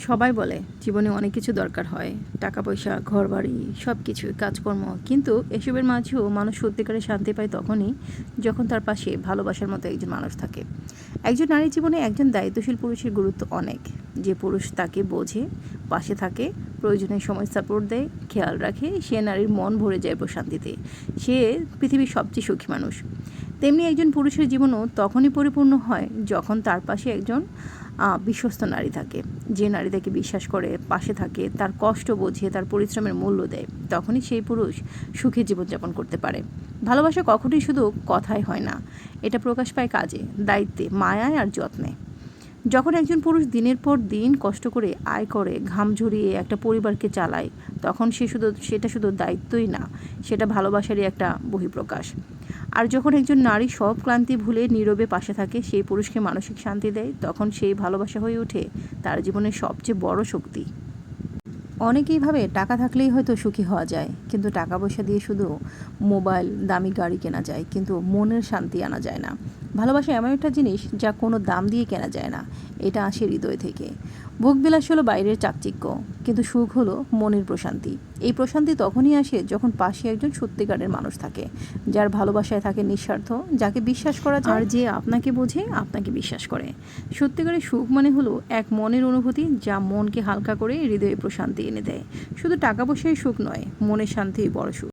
সবাই বলে জীবনে অনেক কিছু দরকার হয়, টাকা পয়সা, ঘরবাড়ি, সব কিছু, কাজকর্ম। কিন্তু এসবের মাঝেও মানুষ সত্যিকারের শান্তি পায় তখনই যখন তার পাশে ভালোবাসার মতো একজন মানুষ থাকে। একজন নারীর জীবনে একজন দায়িত্বশীল পুরুষের গুরুত্ব অনেক। যে পুরুষ তাকে বোঝে, পাশে থাকে, প্রয়োজনের সময় সাপোর্ট দেয়, খেয়াল রাখে, সে নারীর মন ভরে যায় প্রশান্তিতে। সে পৃথিবীর সবচেয়ে সুখী মানুষ। তেমনি একজন পুরুষের জীবনও তখনই পরিপূর্ণ হয় যখন তার পাশে একজন বিশ্বস্ত নারী থাকে, যে নারী তাকে বিশ্বাস করে, পাশে থাকে, তার কষ্ট বোঝে, তার পরিশ্রমের মূল্য দেয়। তখনই সেই পুরুষ সুখী জীবনযাপন করতে পারে। ভালোবাসা কখনোই শুধু কথাই হয় না, এটা প্রকাশ পায় কাজে, দায়িত্বে, মায়ায় আর যত্নে। যখন একজন পুরুষ দিনের পর দিন কষ্ট করে আয় করে, ঘাম ঝরিয়ে একটা পরিবারকে চালায়, তখন সেটা শুধু দায়িত্বই না, সেটা ভালোবাসারই একটা বহিঃপ্রকাশ। আর যখন একজন নারী সব ক্লান্তি ভুলে নীরবে পাশে থাকে, সেই পুরুষকে মানসিক শান্তি দেয়, তখন সেই ভালোবাসা হয়ে ওঠে তার জীবনের সবচেয়ে বড় শক্তি। অনেকেই ভাবে টাকা থাকলেই হয়তো সুখী হওয়া যায়, কিন্তু টাকা পয়সা দিয়ে শুধু মোবাইল, দামি গাড়ি কেনা যায়, কিন্তু মনের শান্তি আনা যায় না। ভালোবাসা এমন একটা জিনিস যা কোনো দাম দিয়ে কেনা যায় না, এটা আসে হৃদয় থেকে। ভোগবিলাস হলো বাইরের চাকচিক্য, কিন্তু সুখ হলো মনের প্রশান্তি। এই প্রশান্তি তখনই আসে যখন পাশে একজন সত্যিকারের মানুষ থাকে, যার ভালোবাসায় থাকে নিঃস্বার্থ, যাকে বিশ্বাস করা যায় আর যে আপনাকে বোঝে, আপনাকে বিশ্বাস করে। সত্যিকারের সুখ মানে হলো এক মনের অনুভূতি যা মনকে হালকা করে হৃদয়ে প্রশান্তি এনে দেয়। শুধু টাকা পয়সায় সুখ নয়, মনের শান্তি বড় সুখ।